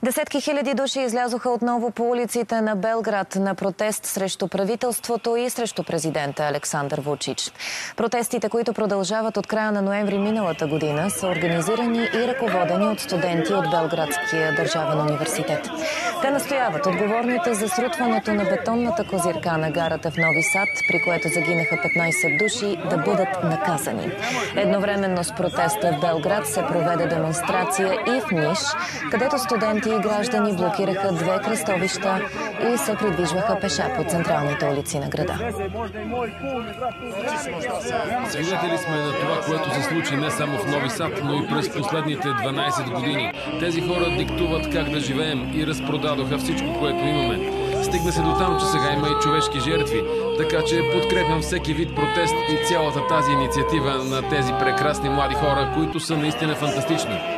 Десетки хиляди души излязоха отново по улиците на Белград на протест срещу правителството и срещу президента Александър Вучич. Протестите, които продължават от края на ноември миналата година, са организирани и ръководени от студенти от Белградския държавен университет. Те настояват отговорните за срутването на бетонната козирка на гарата в Нови Сад, при което загинаха 15 души, да бъдат наказани. Едновременно с протеста в Белград се проведе демонстрация и в Ниш, където студенти и граждани блокираха две кръстовища и се придвижваха пеша по централните улици на града. Свидетели сме на това, което се случи не само в Нови Сад, но и през последните 12 години. Тези хора диктуват как да живеем и разпродадоха всичко, което имаме. Стигна се до там, че сега има и човешки жертви, така че подкрепям всеки вид протест и цялата тази инициатива на тези прекрасни млади хора, които са наистина фантастични.